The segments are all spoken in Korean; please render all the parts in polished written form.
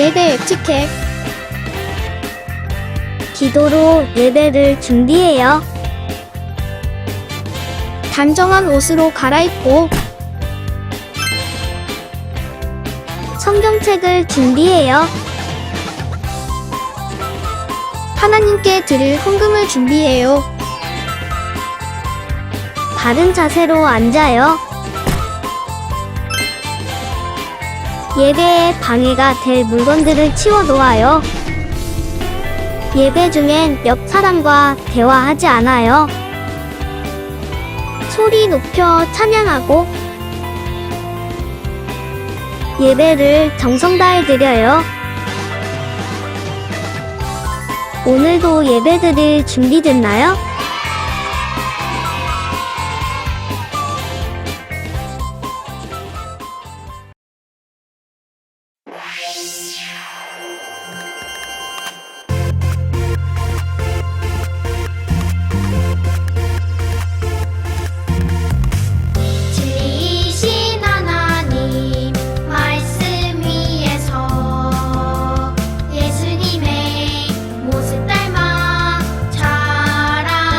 예배 에티켓. 기도로 예배를 준비해요. 단정한 옷으로 갈아입고 성경책을 준비해요. 하나님께 드릴 헌금을 준비해요. 바른 자세로 앉아요. 예배에 방해가 될 물건들을 치워 놓아요. 예배 중엔 옆 사람과 대화하지 않아요. 소리 높여 찬양하고 예배를 정성 다해 드려요. 오늘도 예배 드릴 준비됐나요? 진리이신 하나님 말씀 위에서 예수님의 모습 닮아 자라나요.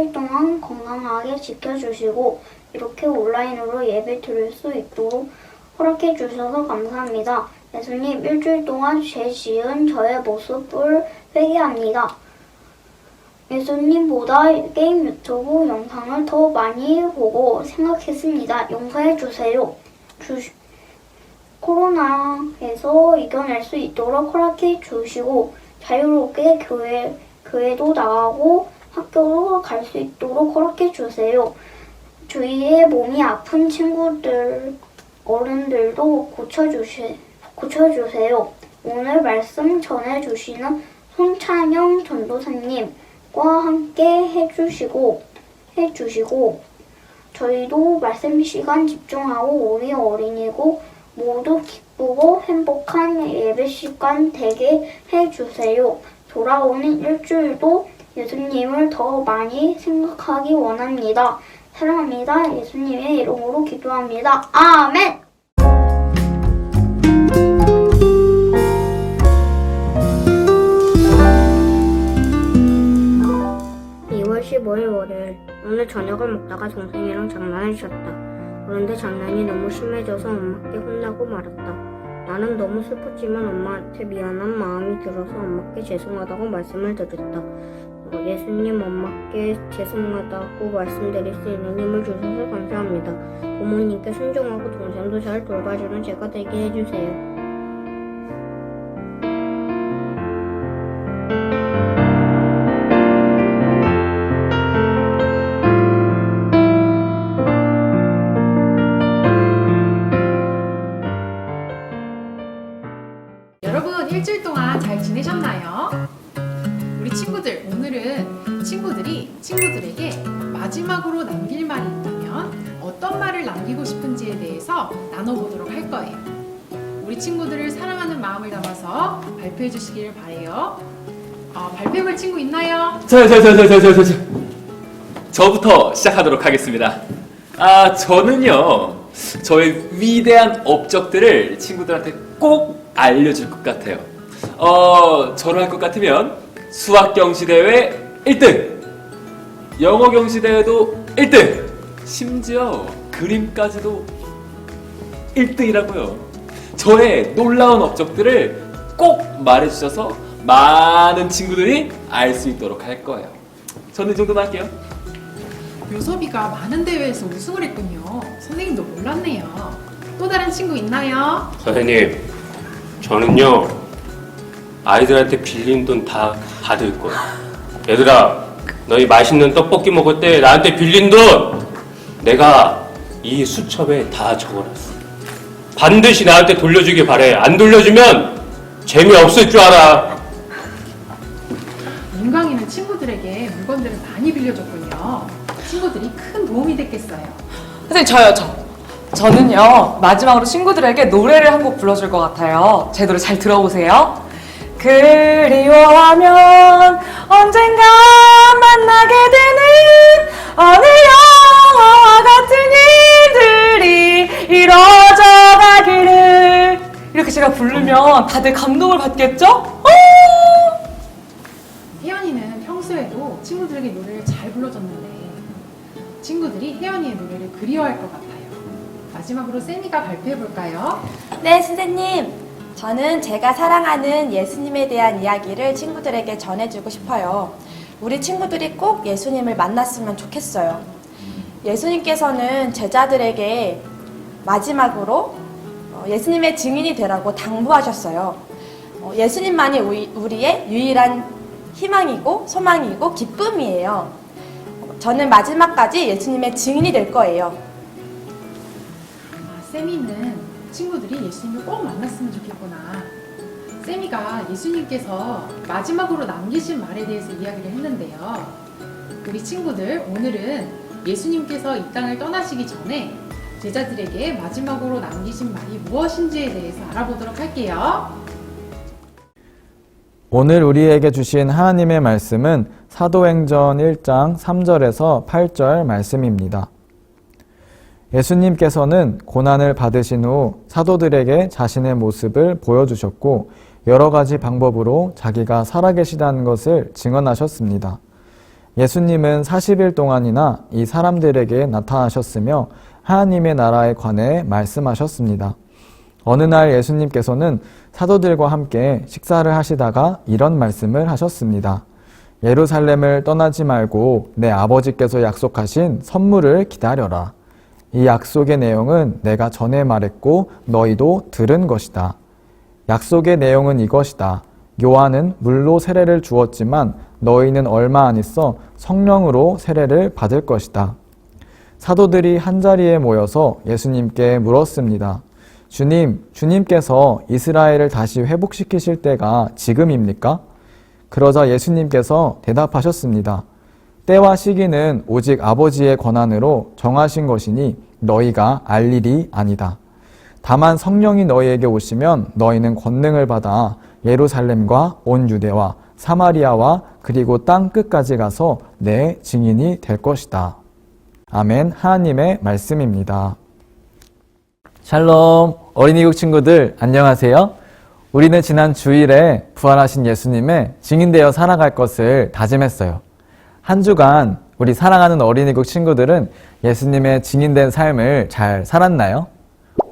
일주일 동안 건강하게 지켜주시고 이렇게 온라인으로 예배 드릴 수 있도록 허락해 주셔서 감사합니다. 예수님, 일주일 동안 죄 지은 저의 모습을 회개합니다. 예수님보다 게임 유튜브 영상을 더 많이 보고 생각했습니다. 용서해 주세요. 코로나에서 이겨낼 수 있도록 허락해 주시고 자유롭게 교회도 나가고 학교도 갈 수 있도록 허락해 주세요. 주위에 몸이 아픈 친구들, 어른들도 고쳐주세요. 오늘 말씀 전해주시는 손찬영 전도사님과 함께 해주시고 저희도 말씀 시간 집중하고 우리 어린이고 모두 기쁘고 행복한 예배 시간 되게 해주세요. 돌아오는 일주일도 예수님을 더 많이 생각하기 원합니다. 사랑합니다. 예수님의 이름으로 기도합니다. 아멘! 2월 15일 월요일. 오늘 저녁을 먹다가 동생이랑 장난을 쳤다. 그런데 장난이 너무 심해져서 엄마께 혼나고 말았다. 나는 너무 슬펐지만 엄마한테 미안한 마음이 들어서 엄마께 죄송하다고 말씀을 드렸다. 예수님, 엄마께 죄송하다고 말씀드릴 수 있는 힘을 주셔서 감사합니다. 부모님께 순종하고 동생도 잘 돌봐주는 제가 되게 해주세요. 여러분, 일주일 동안 잘 지내셨나요? 우리 친구들, 오늘은 친구들에게 마지막으로 남길 말이 있다면 어떤 말을 남기고 싶은지에 대해서 나눠보도록 할 거예요. 우리 친구들을 사랑하는 마음을 담아서 발표해 주시길 바래요. 발표할 친구 있나요? 저부터 시작하도록 하겠습니다. 저는요, 저의 위대한 업적들을 친구들한테 꼭 알려줄 것 같아요. 저로 할 것 같으면 수학 경시대회 1등, 영어 경시대회도 1등, 심지어 그림까지도 1등이라고요. 저의 놀라운 업적들을 꼭 말해주셔서 많은 친구들이 알 수 있도록 할 거예요. 저는 이 정도만 할게요. 묘섭이가 많은 대회에서 우승을 했군요. 선생님도 몰랐네요. 또 다른 친구 있나요? 선생님, 저는요 아이들한테 빌린 돈 다 받을 거야. 얘들아, 너희 맛있는 떡볶이 먹을 때 나한테 빌린 돈 내가 이 수첩에 다 적어놨어. 반드시 나한테 돌려주길 바래. 안 돌려주면 재미없을 줄 알아. 윤광이는 친구들에게 물건들을 많이 빌려줬군요. 친구들이 큰 도움이 됐겠어요. 선생님, 저는요 마지막으로 친구들에게 노래를 한 곡 불러줄 것 같아요. 제 노래 잘 들어보세요. 그리워하면 언젠가 만나게 되는 어느 영화와 같은 일들이 이루어져 가기를. 이렇게 제가 부르면 다들 감동을 받겠죠? 혜연이는 평소에도 친구들에게 노래를 잘 불러줬는데 친구들이 혜연이의 노래를 그리워할 것 같아요. 마지막으로 세미가 발표해볼까요? 네, 선생님. 저는 제가 사랑하는 예수님에 대한 이야기를 친구들에게 전해주고 싶어요. 우리 친구들이 꼭 예수님을 만났으면 좋겠어요. 예수님께서는 제자들에게 마지막으로 예수님의 증인이 되라고 당부하셨어요. 예수님만이 우리의 유일한 희망이고 소망이고 기쁨이에요. 저는 마지막까지 예수님의 증인이 될 거예요. 세미는 친구들이 예수님을 꼭 만났으면 좋겠구나. 세미가 예수님께서 마지막으로 남기신 말에 대해서 이야기를 했는데요. 우리 친구들, 오늘은 예수님께서 이 땅을 떠나시기 전에 제자들에게 마지막으로 남기신 말이 무엇인지에 대해서 알아보도록 할게요. 오늘 우리에게 주신 하나님의 말씀은 사도행전 1장 3절에서 8절 말씀입니다. 예수님께서는 고난을 받으신 후 사도들에게 자신의 모습을 보여주셨고 여러 가지 방법으로 자기가 살아계시다는 것을 증언하셨습니다. 예수님은 40일 동안이나 이 사람들에게 나타나셨으며 하나님의 나라에 관해 말씀하셨습니다. 어느 날 예수님께서는 사도들과 함께 식사를 하시다가 이런 말씀을 하셨습니다. 예루살렘을 떠나지 말고 내 아버지께서 약속하신 선물을 기다려라. 이 약속의 내용은 내가 전에 말했고 너희도 들은 것이다. 약속의 내용은 이것이다. 요한은 물로 세례를 주었지만 너희는 얼마 안 있어 성령으로 세례를 받을 것이다. 사도들이 한자리에 모여서 예수님께 물었습니다. 주님께서 이스라엘을 다시 회복시키실 때가 지금입니까? 그러자 예수님께서 대답하셨습니다. 때와 시기는 오직 아버지의 권한으로 정하신 것이니 너희가 알 일이 아니다. 다만 성령이 너희에게 오시면 너희는 권능을 받아 예루살렘과 온 유대와 사마리아와 그리고 땅 끝까지 가서 내 증인이 될 것이다. 아멘. 하나님의 말씀입니다. 샬롬. 어린이국 친구들 안녕하세요. 우리는 지난 주일에 부활하신 예수님의 증인되어 살아갈 것을 다짐했어요. 한 주간 우리 사랑하는 어린이국 친구들은 예수님의 증인된 삶을 잘 살았나요?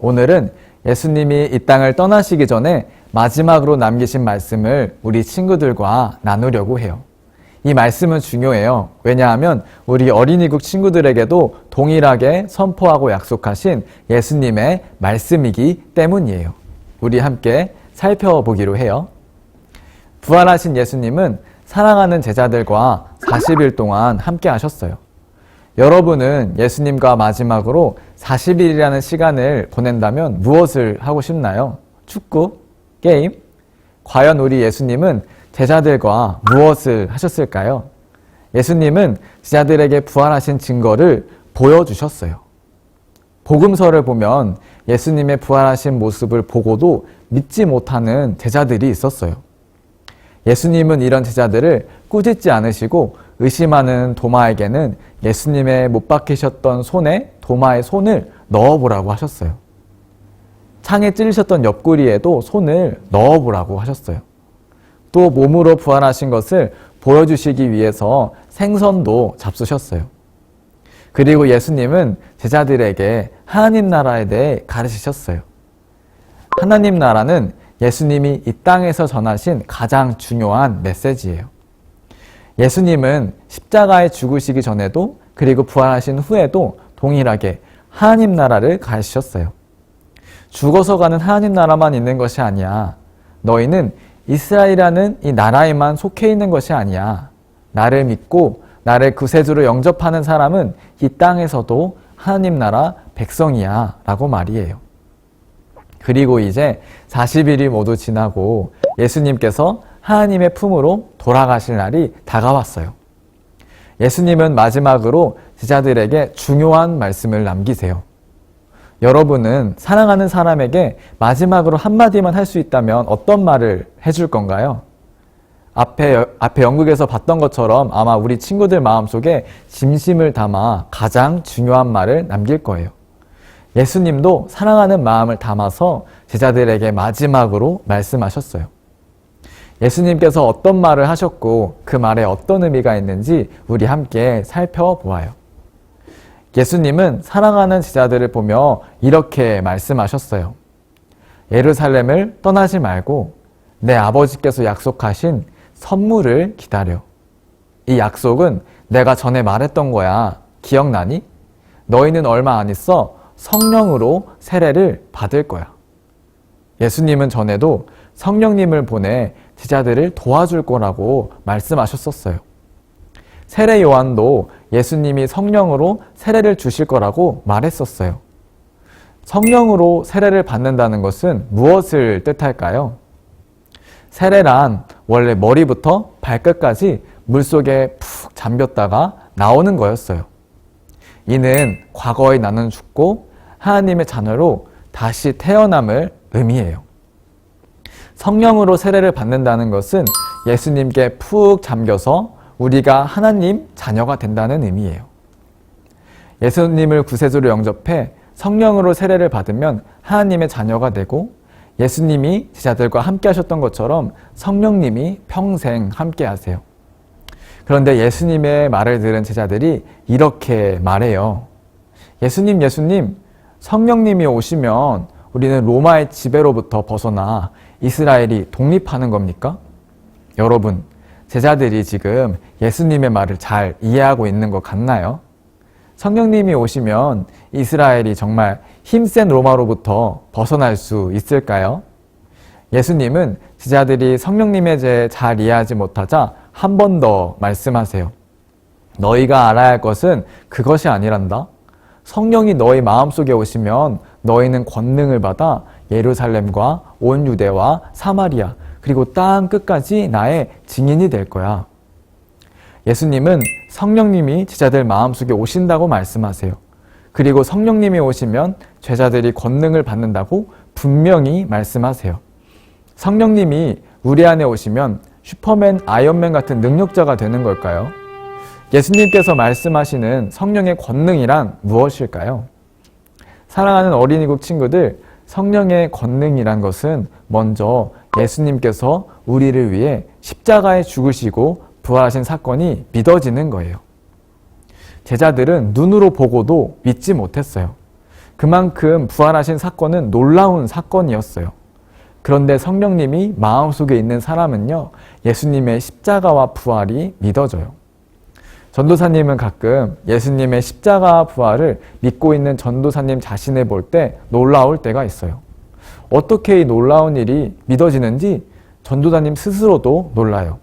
오늘은 예수님이 이 땅을 떠나시기 전에 마지막으로 남기신 말씀을 우리 친구들과 나누려고 해요. 이 말씀은 중요해요. 왜냐하면 우리 어린이국 친구들에게도 동일하게 선포하고 약속하신 예수님의 말씀이기 때문이에요. 우리 함께 살펴보기로 해요. 부활하신 예수님은 사랑하는 제자들과 40일 동안 함께 하셨어요. 여러분은 예수님과 마지막으로 40일이라는 시간을 보낸다면 무엇을 하고 싶나요? 축구? 게임? 과연 우리 예수님은 제자들과 무엇을 하셨을까요? 예수님은 제자들에게 부활하신 증거를 보여주셨어요. 복음서를 보면 예수님의 부활하신 모습을 보고도 믿지 못하는 제자들이 있었어요. 예수님은 이런 제자들을 꾸짖지 않으시고 의심하는 도마에게는 예수님의 못 박히셨던 손에 도마의 손을 넣어보라고 하셨어요. 창에 찔리셨던 옆구리에도 손을 넣어보라고 하셨어요. 또 몸으로 부활하신 것을 보여주시기 위해서 생선도 잡수셨어요. 그리고 예수님은 제자들에게 하나님 나라에 대해 가르치셨어요. 하나님 나라는 예수님이 이 땅에서 전하신 가장 중요한 메시지예요. 예수님은 십자가에 죽으시기 전에도 그리고 부활하신 후에도 동일하게 하나님 나라를 가르치셨어요. 죽어서 가는 하나님 나라만 있는 것이 아니야. 너희는 이스라엘이라는 이 나라에만 속해 있는 것이 아니야. 나를 믿고 나를 구세주로 영접하는 사람은 이 땅에서도 하나님 나라 백성이야 라고 말이에요. 그리고 이제 40일이 모두 지나고 예수님께서 하나님의 품으로 돌아가실 날이 다가왔어요. 예수님은 마지막으로 제자들에게 중요한 말씀을 남기세요. 여러분은 사랑하는 사람에게 마지막으로 한마디만 할 수 있다면 어떤 말을 해줄 건가요? 앞에 연극에서 봤던 것처럼 아마 우리 친구들 마음속에 진심을 담아 가장 중요한 말을 남길 거예요. 예수님도 사랑하는 마음을 담아서 제자들에게 마지막으로 말씀하셨어요. 예수님께서 어떤 말을 하셨고 그 말에 어떤 의미가 있는지 우리 함께 살펴보아요. 예수님은 사랑하는 제자들을 보며 이렇게 말씀하셨어요. 예루살렘을 떠나지 말고 내 아버지께서 약속하신 선물을 기다려. 이 약속은 내가 전에 말했던 거야. 기억나니? 너희는 얼마 안 있어 성령으로 세례를 받을 거야. 예수님은 전에도 성령님을 보내 제자들을 도와줄 거라고 말씀하셨었어요. 세례 요한도 예수님이 성령으로 세례를 주실 거라고 말했었어요. 성령으로 세례를 받는다는 것은 무엇을 뜻할까요? 세례란 원래 머리부터 발끝까지 물속에 푹 잠겼다가 나오는 거였어요. 이는 과거에 나는 죽고 하나님의 자녀로 다시 태어남을 의미해요. 성령으로 세례를 받는다는 것은 예수님께 푹 잠겨서 우리가 하나님 자녀가 된다는 의미예요. 예수님을 구세주로 영접해 성령으로 세례를 받으면 하나님의 자녀가 되고 예수님이 제자들과 함께 하셨던 것처럼 성령님이 평생 함께 하세요. 그런데 예수님의 말을 들은 제자들이 이렇게 말해요. 예수님, 성령님이 오시면 우리는 로마의 지배로부터 벗어나 이스라엘이 독립하는 겁니까? 여러분, 제자들이 지금 예수님의 말을 잘 이해하고 있는 것 같나요? 성령님이 오시면 이스라엘이 정말 힘센 로마로부터 벗어날 수 있을까요? 예수님은 제자들이 성령님의 죄 잘 이해하지 못하자 한 번 더 말씀하세요. 너희가 알아야 할 것은 그것이 아니란다. 성령이 너희 마음속에 오시면 너희는 권능을 받아 예루살렘과 온 유대와 사마리아 그리고 땅 끝까지 나의 증인이 될 거야. 예수님은 성령님이 제자들 마음속에 오신다고 말씀하세요. 그리고 성령님이 오시면 제자들이 권능을 받는다고 분명히 말씀하세요. 성령님이 우리 안에 오시면 슈퍼맨, 아이언맨 같은 능력자가 되는 걸까요? 예수님께서 말씀하시는 성령의 권능이란 무엇일까요? 사랑하는 어린이국 친구들, 성령의 권능이란 것은 먼저 예수님께서 우리를 위해 십자가에 죽으시고 부활하신 사건이 믿어지는 거예요. 제자들은 눈으로 보고도 믿지 못했어요. 그만큼 부활하신 사건은 놀라운 사건이었어요. 그런데 성령님이 마음속에 있는 사람은요, 예수님의 십자가와 부활이 믿어져요. 전도사님은 가끔 예수님의 십자가 부활을 믿고 있는 전도사님 자신을 볼 때 놀라울 때가 있어요. 어떻게 이 놀라운 일이 믿어지는지 전도사님 스스로도 놀라요.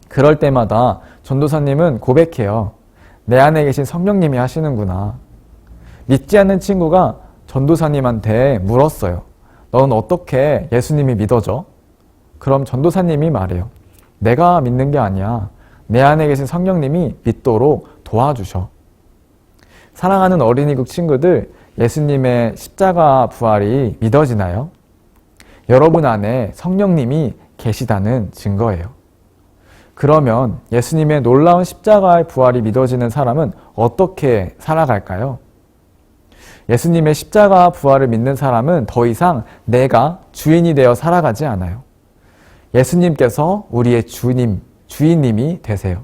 그럴 때마다 전도사님은 고백해요. 내 안에 계신 성령님이 하시는구나. 믿지 않는 친구가 전도사님한테 물었어요. 넌 어떻게 예수님이 믿어져? 그럼 전도사님이 말해요. 내가 믿는 게 아니야. 내 안에 계신 성령님이 믿도록 도와주셔. 사랑하는 어린이국 친구들, 예수님의 십자가 부활이 믿어지나요? 여러분 안에 성령님이 계시다는 증거예요. 그러면 예수님의 놀라운 십자가의 부활이 믿어지는 사람은 어떻게 살아갈까요? 예수님의 십자가 부활을 믿는 사람은 더 이상 내가 주인이 되어 살아가지 않아요. 예수님께서 우리의 주인님이 되세요.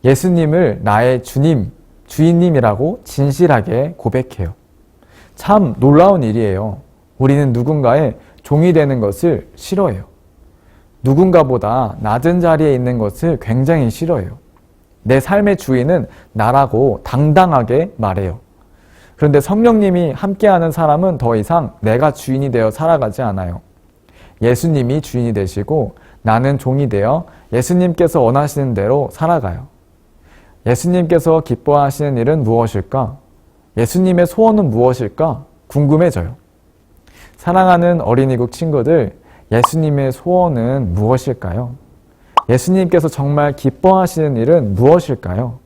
예수님을 나의 주님, 주인님이라고 진실하게 고백해요. 참 놀라운 일이에요. 우리는 누군가의 종이 되는 것을 싫어해요. 누군가보다 낮은 자리에 있는 것을 굉장히 싫어해요. 내 삶의 주인은 나라고 당당하게 말해요. 그런데 성령님이 함께하는 사람은 더 이상 내가 주인이 되어 살아가지 않아요. 예수님이 주인이 되시고 나는 종이 되어 예수님께서 원하시는 대로 살아가요. 예수님께서 기뻐하시는 일은 무엇일까? 예수님의 소원은 무엇일까? 궁금해져요. 사랑하는 어린이국 친구들, 예수님의 소원은 무엇일까요? 예수님께서 정말 기뻐하시는 일은 무엇일까요?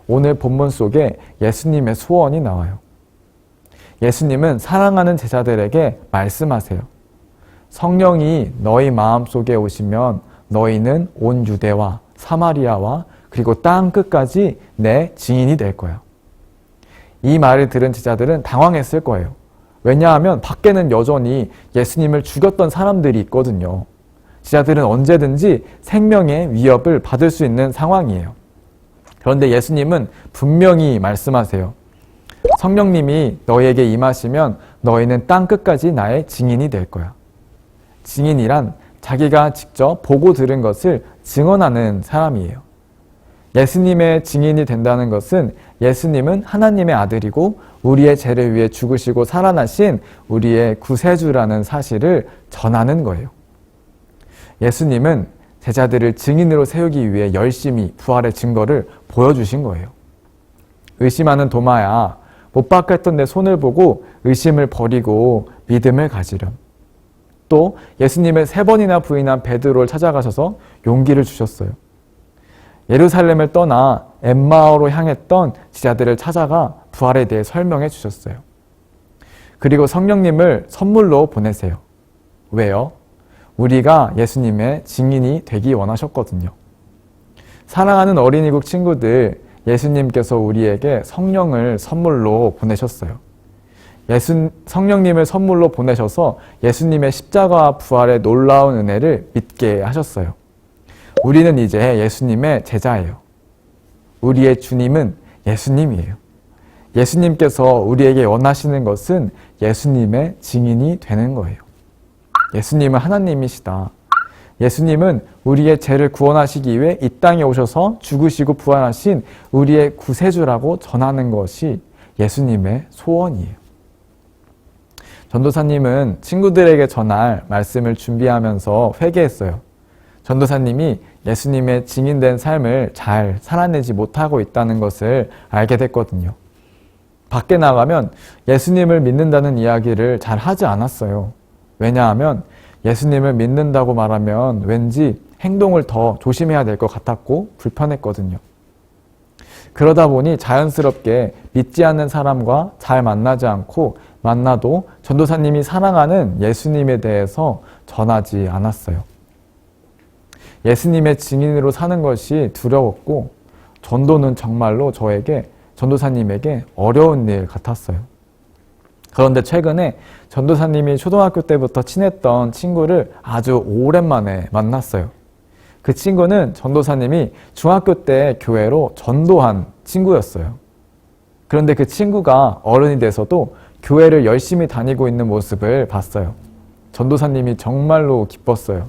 오늘 본문 속에 예수님의 소원이 나와요. 예수님은 사랑하는 제자들에게 말씀하세요. 성령이 너희 마음속에 오시면 너희는 온 유대와 사마리아와 그리고 땅 끝까지 내 증인이 될 거야. 이 말을 들은 제자들은 당황했을 거예요. 왜냐하면 밖에는 여전히 예수님을 죽였던 사람들이 있거든요. 제자들은 언제든지 생명의 위협을 받을 수 있는 상황이에요. 그런데 예수님은 분명히 말씀하세요. 성령님이 너희에게 임하시면 너희는 땅 끝까지 나의 증인이 될 거야. 증인이란 자기가 직접 보고 들은 것을 증언하는 사람이에요. 예수님의 증인이 된다는 것은 예수님은 하나님의 아들이고 우리의 죄를 위해 죽으시고 살아나신 우리의 구세주라는 사실을 전하는 거예요. 예수님은 제자들을 증인으로 세우기 위해 열심히 부활의 증거를 보여주신 거예요. 의심하는 도마야, 못 박혔던 내 손을 보고 의심을 버리고 믿음을 가지렴. 또 예수님을 3번이나 부인한 베드로를 찾아가셔서 용기를 주셨어요. 예루살렘을 떠나 엠마오로 향했던 제자들을 찾아가 부활에 대해 설명해 주셨어요. 그리고 성령님을 선물로 보내세요. 왜요? 우리가 예수님의 증인이 되기 원하셨거든요. 사랑하는 어린이국 친구들, 예수님께서 우리에게 성령을 선물로 보내셨어요. 성령님을 선물로 보내셔서 예수님의 십자가와 부활의 놀라운 은혜를 믿게 하셨어요. 우리는 이제 예수님의 제자예요. 우리의 주님은 예수님이에요. 예수님께서 우리에게 원하시는 것은 예수님의 증인이 되는 거예요. 예수님은 하나님이시다. 예수님은 우리의 죄를 구원하시기 위해 이 땅에 오셔서 죽으시고 부활하신 우리의 구세주라고 전하는 것이 예수님의 소원이에요. 전도사님은 친구들에게 전할 말씀을 준비하면서 회개했어요. 전도사님이 예수님의 증인된 삶을 잘 살아내지 못하고 있다는 것을 알게 됐거든요. 밖에 나가면 예수님을 믿는다는 이야기를 잘 하지 않았어요. 왜냐하면 예수님을 믿는다고 말하면 왠지 행동을 더 조심해야 될 것 같았고 불편했거든요. 그러다 보니 자연스럽게 믿지 않는 사람과 잘 만나지 않고 만나도 전도사님이 사랑하는 예수님에 대해서 전하지 않았어요. 예수님의 증인으로 사는 것이 두려웠고 전도는 정말로 전도사님에게 어려운 일 같았어요. 그런데 최근에 전도사님이 초등학교 때부터 친했던 친구를 아주 오랜만에 만났어요. 그 친구는 전도사님이 중학교 때 교회로 전도한 친구였어요. 그런데 그 친구가 어른이 돼서도 교회를 열심히 다니고 있는 모습을 봤어요. 전도사님이 정말로 기뻤어요.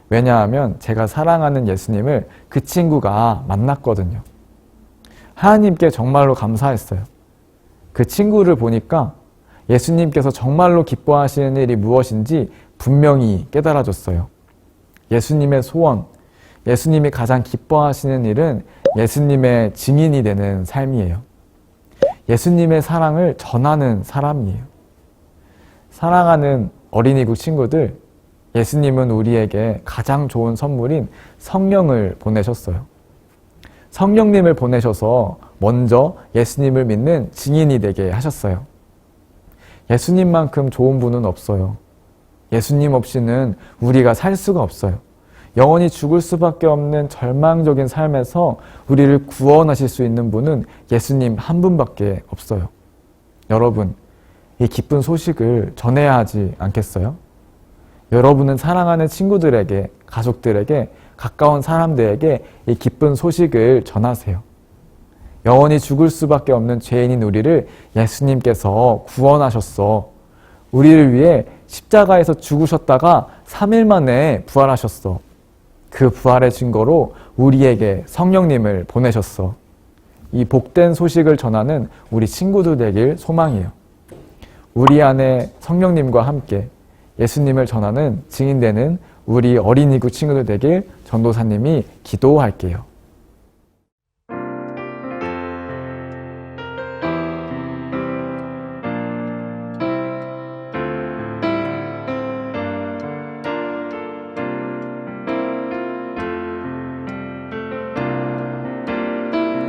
왜냐하면 제가 사랑하는 예수님을 그 친구가 만났거든요. 하나님께 정말로 감사했어요. 그 친구를 보니까 예수님께서 정말로 기뻐하시는 일이 무엇인지 분명히 깨달아졌어요. 예수님의 소원, 예수님이 가장 기뻐하시는 일은 예수님의 증인이 되는 삶이에요. 예수님의 사랑을 전하는 사람이에요. 사랑하는 어린이국 친구들, 예수님은 우리에게 가장 좋은 선물인 성령을 보내셨어요. 성령님을 보내셔서 먼저 예수님을 믿는 증인이 되게 하셨어요. 예수님만큼 좋은 분은 없어요. 예수님 없이는 우리가 살 수가 없어요. 영원히 죽을 수밖에 없는 절망적인 삶에서 우리를 구원하실 수 있는 분은 예수님 한 분밖에 없어요. 여러분, 이 기쁜 소식을 전해야 하지 않겠어요? 여러분은 사랑하는 친구들에게, 가족들에게, 가까운 사람들에게 이 기쁜 소식을 전하세요. 영원히 죽을 수밖에 없는 죄인인 우리를 예수님께서 구원하셨어. 우리를 위해 십자가에서 죽으셨다가 3일 만에 부활하셨어. 그 부활의 증거로 우리에게 성령님을 보내셨어. 이 복된 소식을 전하는 우리 친구들 되길 소망이에요. 우리 안에 성령님과 함께 예수님을 전하는 증인되는 우리 어린이국 친구들 되길 전도사님이 기도할게요.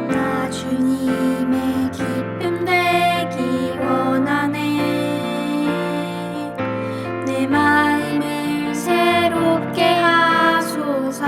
나 주님의 기쁨 되기 원하네. 내 마음을 새롭게 하소서.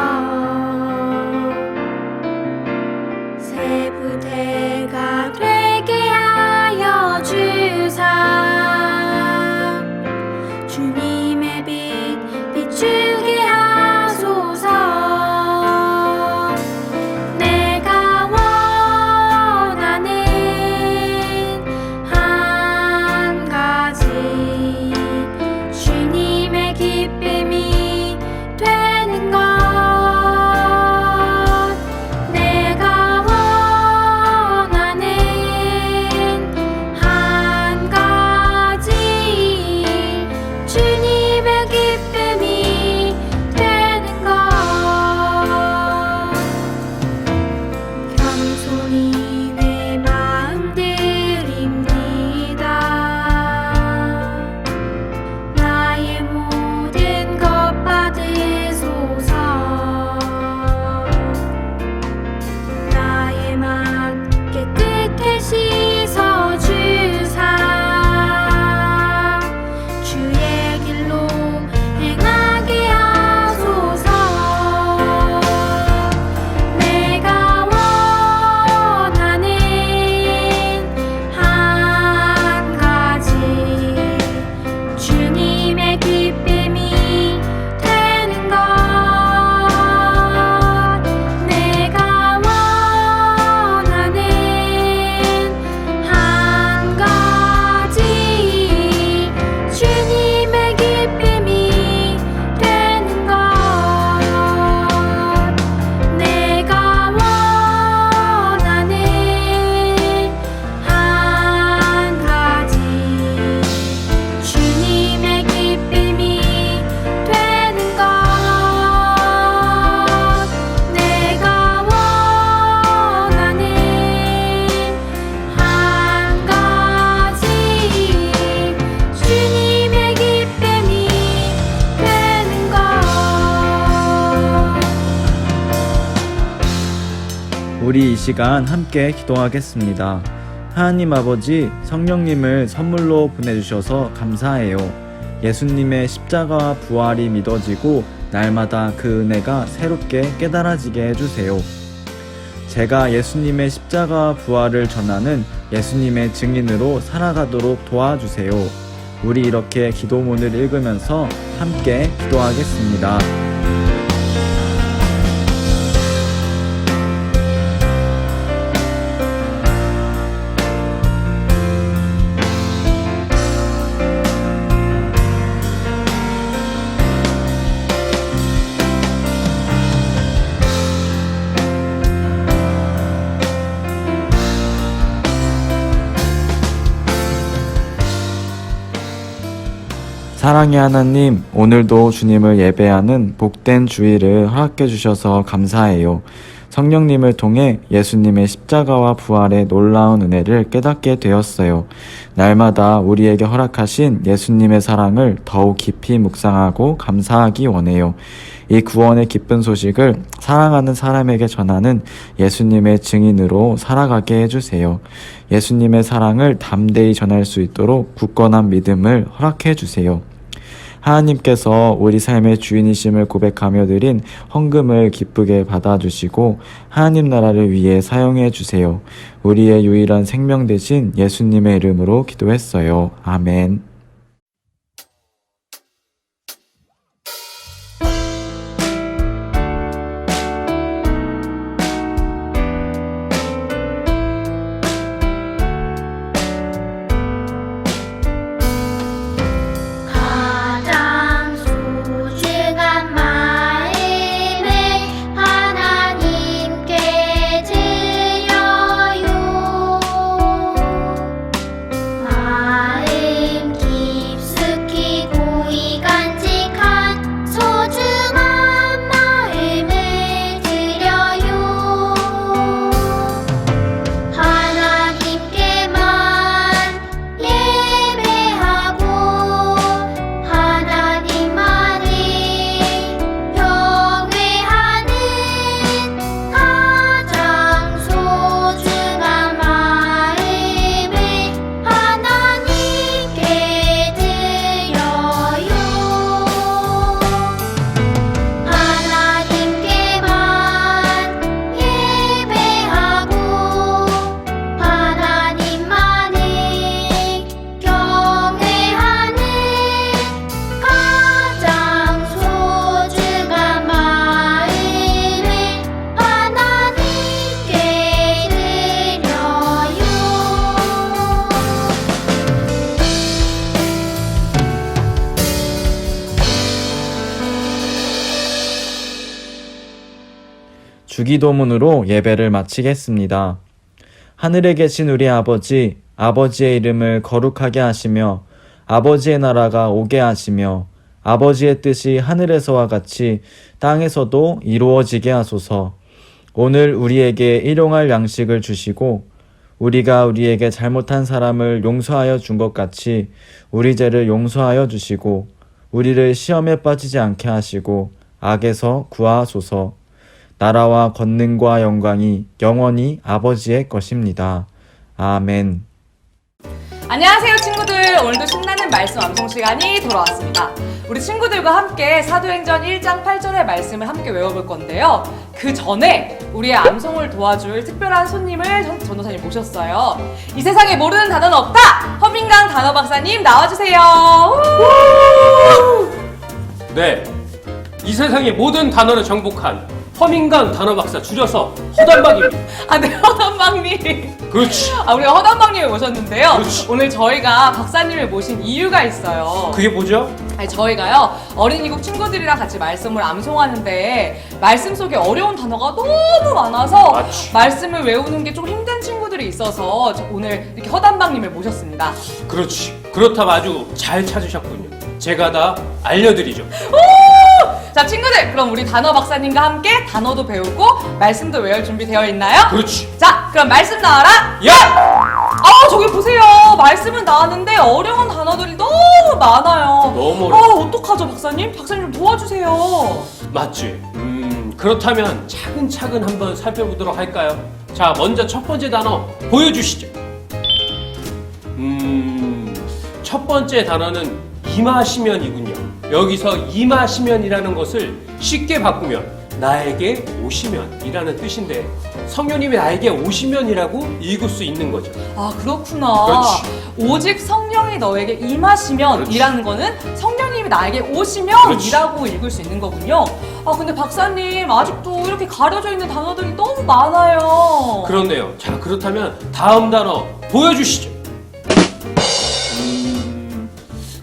우리 이 시간 함께 기도하겠습니다. 하나님 아버지, 성령님을 선물로 보내주셔서 감사해요. 예수님의 십자가와 부활이 믿어지고 날마다 그 은혜가 새롭게 깨달아지게 해주세요. 제가 예수님의 십자가와 부활을 전하는 예수님의 증인으로 살아가도록 도와주세요. 우리 이렇게 기도문을 읽으면서 함께 기도하겠습니다. 사랑의 하나님, 오늘도 주님을 예배하는 복된 주일을 허락해 주셔서 감사해요. 성령님을 통해 예수님의 십자가와 부활의 놀라운 은혜를 깨닫게 되었어요. 날마다 우리에게 허락하신 예수님의 사랑을 더욱 깊이 묵상하고 감사하기 원해요. 이 구원의 기쁜 소식을 사랑하는 사람에게 전하는 예수님의 증인으로 살아가게 해주세요. 예수님의 사랑을 담대히 전할 수 있도록 굳건한 믿음을 허락해 주세요. 하나님께서 우리 삶의 주인이심을 고백하며 드린 헌금을 기쁘게 받아주시고 하나님 나라를 위해 사용해 주세요. 우리의 유일한 생명 되신 예수님의 이름으로 기도했어요. 아멘. 주기도문으로 예배를 마치겠습니다. 하늘에 계신 우리 아버지, 아버지의 이름을 거룩하게 하시며 아버지의 나라가 오게 하시며 아버지의 뜻이 하늘에서와 같이 땅에서도 이루어지게 하소서. 오늘 우리에게 일용할 양식을 주시고 우리가 우리에게 잘못한 사람을 용서하여 준 것 같이 우리 죄를 용서하여 주시고 우리를 시험에 빠지지 않게 하시고 악에서 구하소서. 나라와 권능과 영광이 영원히 아버지의 것입니다. 아멘. 안녕하세요 친구들. 오늘도 신나는 말씀 암송 시간이 돌아왔습니다. 우리 친구들과 함께 사도행전 1장 8절의 말씀을 함께 외워볼 건데요. 그 전에 우리의 암송을 도와줄 특별한 손님을 전도사님 모셨어요. 이 세상에 모르는 단어는 없다! 허민강 단어 박사님 나와주세요. 네, 이 세상의 모든 단어를 정복한 허민강 단어 박사, 줄여서 허단박입니다. 아, 네, 허단박님. 그렇지. 우리가 허단박님을 모셨는데요. 그렇지. 오늘 저희가 박사님을 모신 이유가 있어요. 그게 뭐죠? 저희가요, 어린이국 친구들이랑 같이 말씀을 암송하는데 말씀 속에 어려운 단어가 너무 많아서 맞지. 말씀을 외우는 게 좀 힘든 친구들이 있어서 오늘 이렇게 허단박님을 모셨습니다. 그렇지. 그렇다면 아주 잘 찾으셨군요. 제가 다 알려드리죠. 자, 친구들, 그럼 우리 단어 박사님과 함께 단어도 배우고 말씀도 외울 준비 되어 있나요? 그렇지. 자, 그럼 말씀 나와라. 야! 저기 보세요. 말씀은 나왔는데 어려운 단어들이 너무 많아요. 너무 어려워. 어떡하죠, 박사님? 박사님 좀 도와주세요. 맞지. 그렇다면 차근차근 한번 살펴보도록 할까요? 자, 먼저 첫 번째 단어 보여주시죠. 첫 번째 단어는 임하시면이군요. 여기서 임하시면이라는 것을 쉽게 바꾸면 나에게 오시면이라는 뜻인데 성령님이 나에게 오시면이라고 읽을 수 있는 거죠. 아, 그렇구나. 그렇지. 오직 성령이 너에게 임하시면이라는 거는 성령님이 나에게 오시면이라고 읽을 수 있는 거군요. 아, 근데 박사님 아직도 이렇게 가려져 있는 단어들이 너무 많아요. 그렇네요. 자, 그렇다면 다음 단어 보여주시죠.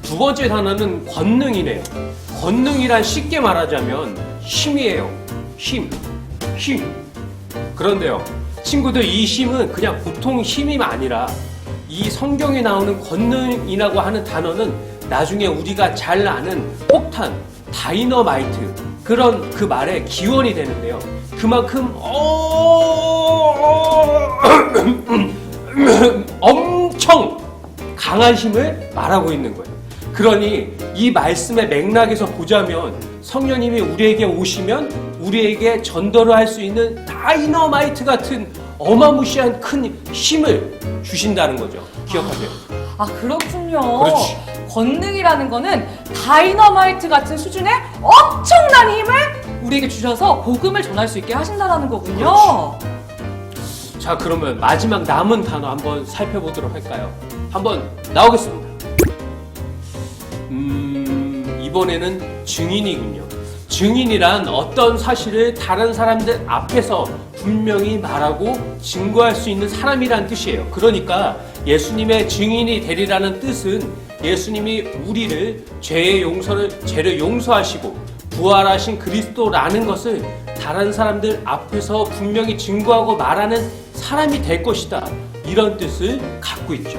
두 번째 단어는 권능이네요. 권능이란 쉽게 말하자면 힘이에요. 힘. 그런데요, 친구들, 이 힘은 그냥 보통 힘이 아니라 이 성경에 나오는 권능이라고 하는 단어는 나중에 우리가 잘 아는 폭탄, 다이너마이트, 그런 그 말의 기원이 되는데요. 그만큼 엄청 강한 힘을 말하고 있는 거예요. 그러니 이 말씀의 맥락에서 보자면 성령님이 우리에게 오시면 우리에게 전도를 할 수 있는 다이너마이트 같은 어마무시한 큰 힘을 주신다는 거죠. 기억하세요. 아, 그렇군요. 그렇지. 권능이라는 거는 다이너마이트 같은 수준의 엄청난 힘을 우리에게 주셔서 복음을 전할 수 있게 하신다는 거군요. 자, 그러면 마지막 남은 단어 한번 살펴보도록 할까요? 한번 나오겠습니다. 이번에는 증인이군요. 증인이란 어떤 사실을 다른 사람들 앞에서 분명히 말하고 증거할 수 있는 사람이란 뜻이에요. 그러니까 예수님의 증인이 되리라는 뜻은 예수님이 우리를 죄를 용서하시고 부활하신 그리스도라는 것을 다른 사람들 앞에서 분명히 증거하고 말하는 사람이 될 것이다. 이런 뜻을 갖고 있죠.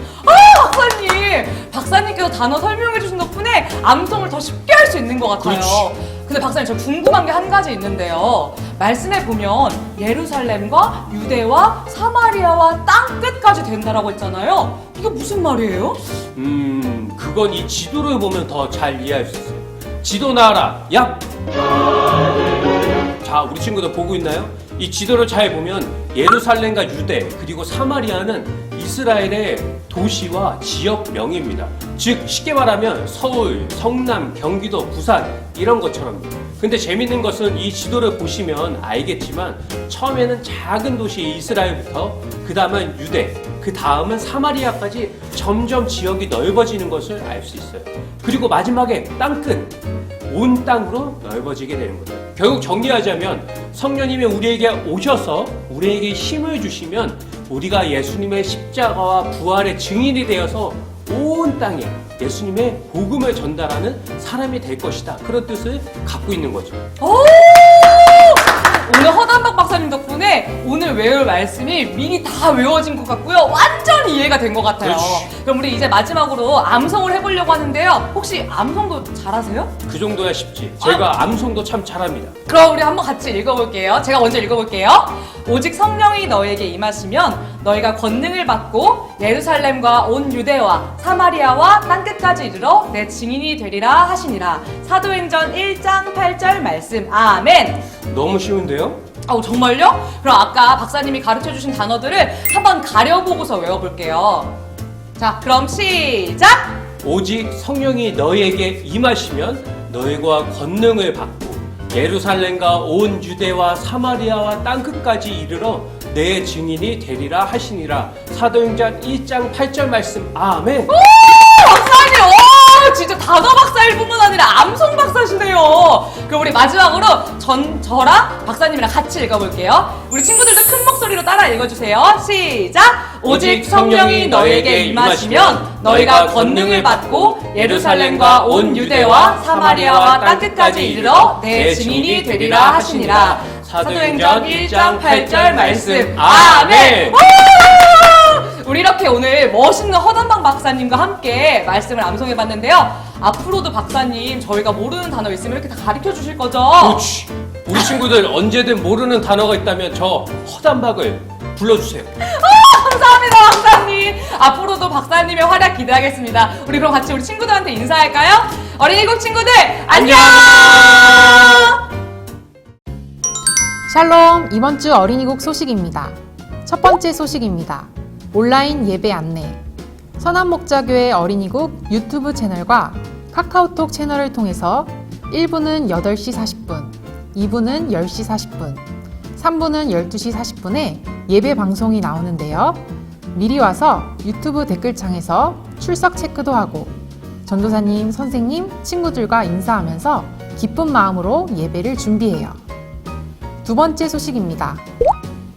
박사님께서 단어 설명해 주신 덕분에 암송을 더 쉽게 할 수 있는 것 같아요. 그렇지. 근데 박사님, 저 궁금한 게 한 가지 있는데요. 말씀에 보면 예루살렘과 유대와 사마리아와 땅 끝까지 된다라고 했잖아요. 이게 무슨 말이에요? 그건 이 지도를 보면 더 잘 이해할 수 있어요. 지도 나와라, 야! 자, 우리 친구들 보고 있나요? 이 지도를 잘 보면 예루살렘과 유대 그리고 사마리아는 이스라엘의 도시와 지역명입니다. 즉 쉽게 말하면 서울, 성남, 경기도, 부산 이런 것처럼. 근데 재밌는 것은 이 지도를 보시면 알겠지만 처음에는 작은 도시 이스라엘부터 그 다음은 유대, 그 다음은 사마리아까지 점점 지역이 넓어지는 것을 알 수 있어요. 그리고 마지막에 땅끝, 온 땅으로 넓어지게 되는 거죠. 결국 정리하자면 성령님이 우리에게 오셔서 우리에게 힘을 주시면 우리가 예수님의 십자가와 부활의 증인이 되어서 온 땅에 예수님의 복음을 전달하는 사람이 될 것이다. 그런 뜻을 갖고 있는 거죠. 오늘 허단박 박사님 덕분에 오늘 외울 말씀이 미리 다 외워진 것 같고요. 완전 이해가 된 것 같아요. 그렇지. 그럼 우리 이제 마지막으로 암송을 해보려고 하는데요. 혹시 암송도 잘하세요? 그 정도야 쉽지. 제가 암송도 참 잘합니다. 그럼 우리 한번 같이 읽어볼게요. 제가 먼저 읽어볼게요. 오직 성령이 너에게 임하시면 너희가 권능을 받고 예루살렘과 온 유대와 사마리아와 땅끝까지 이르러 내 증인이 되리라 하시니라. 사도행전 1장 8절 말씀. 아멘. 너무 쉬운데요? 정말요? 그럼 아까 박사님이 가르쳐주신 단어들을 한번 가려보고서 외워볼게요. 자, 그럼 시작! 오직 성령이 너희에게 임하시면 너희가 권능을 받고 예루살렘과 온 유대와 사마리아와 땅끝까지 이르러 내 증인이 되리라 하시니라. 사도행전 1장 8절 말씀. 아멘. 박사님! 진짜 단어 박사일 뿐만 아니라 암송 박사시네요. 그럼 우리 마지막으로 저랑 박사님이랑 같이 읽어볼게요. 우리 친구들도 큰 목소리로 따라 읽어주세요. 시작! 오직 성령이 너희에게 임하시면 너희가 권능을 받고 예루살렘과 온 유대와 사마리아와 땅끝까지 이르러 내 증인이 되리라 하시니라. 사도행전 1장 8절 말씀. 아멘. 우리 이렇게 오늘 멋있는 허단방 박사님과 함께 말씀을 암송해봤는데요. 앞으로도 박사님 저희가 모르는 단어 있으면 이렇게 다 가르쳐 주실 거죠? 그렇지. 우리 친구들 언제든 모르는 단어가 있다면 저 허단박을 불러주세요. 감사합니다, 박사님. 앞으로도 박사님의 활약 기대하겠습니다. 우리 그럼 같이 우리 친구들한테 인사할까요? 어린이국 친구들 안녕! 샬롬, 이번 주 어린이국 소식입니다. 첫 번째 소식입니다. 온라인 예배 안내. 선한목자교회 어린이국 유튜브 채널과 카카오톡 채널을 통해서 1부는 8시 40분, 2부는 10시 40분, 3부는 12시 40분에 예배 방송이 나오는데요. 미리 와서 유튜브 댓글창에서 출석 체크도 하고 전도사님, 선생님, 친구들과 인사하면서 기쁜 마음으로 예배를 준비해요. 두 번째 소식입니다.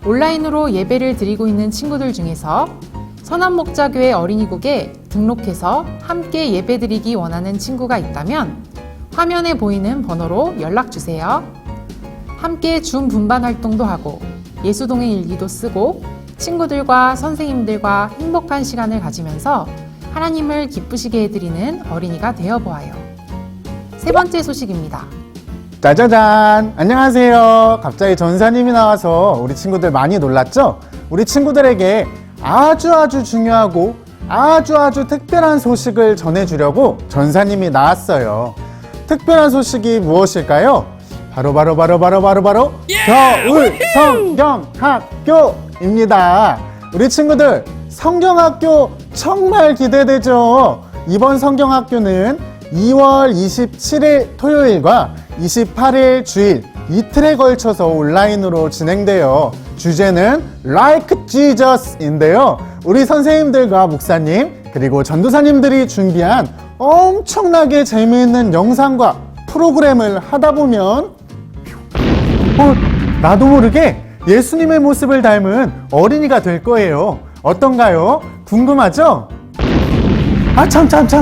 온라인으로 예배를 드리고 있는 친구들 중에서 선한목자교회 어린이국에 등록해서 함께 예배드리기 원하는 친구가 있다면 화면에 보이는 번호로 연락주세요. 함께 줌 분반 활동도 하고 예수동행 일기도 쓰고 친구들과 선생님들과 행복한 시간을 가지면서 하나님을 기쁘시게 해드리는 어린이가 되어보아요. 세 번째 소식입니다. 짜자잔! 안녕하세요. 갑자기 전사님이 나와서 우리 친구들 많이 놀랐죠? 우리 친구들에게 아주 중요하고 아주 특별한 소식을 전해주려고 전사님이 나왔어요. 특별한 소식이 무엇일까요? 바로 겨울 성경학교입니다. 우리 친구들 성경학교 정말 기대되죠? 이번 성경학교는 2월 27일 토요일과 28일 주일 이틀에 걸쳐서 온라인으로 진행돼요. 주제는 Like Jesus인데요. 우리 선생님들과 목사님 그리고 전도사님들이 준비한 엄청나게 재미있는 영상과 프로그램을 하다 보면 나도 모르게 예수님의 모습을 닮은 어린이가 될 거예요. 어떤가요? 궁금하죠?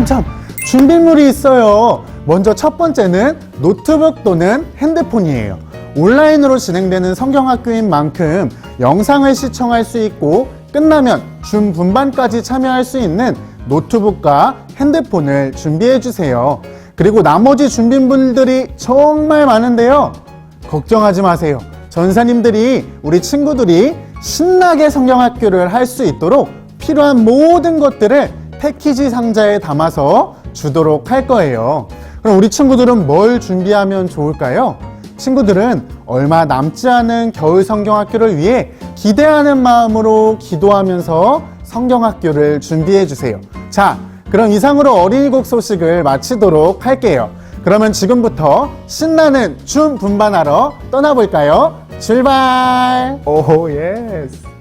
참. 준비물이 있어요. 먼저 첫 번째는 노트북 또는 핸드폰이에요. 온라인으로 진행되는 성경학교인 만큼 영상을 시청할 수 있고 끝나면 줌 분반까지 참여할 수 있는 노트북과 핸드폰을 준비해 주세요. 그리고 나머지 준비물들이 정말 많은데요. 걱정하지 마세요. 전사님들이 우리 친구들이 신나게 성경학교를 할 수 있도록 필요한 모든 것들을 패키지 상자에 담아서 주도록 할 거예요. 그럼 우리 친구들은 뭘 준비하면 좋을까요? 친구들은 얼마 남지 않은 겨울 성경학교를 위해 기대하는 마음으로 기도하면서 성경학교를 준비해 주세요. 자, 그럼 이상으로 어린이국 소식을 마치도록 할게요. 그러면 지금부터 신나는 줌 분반하러 떠나볼까요? 출발! 오, 예스!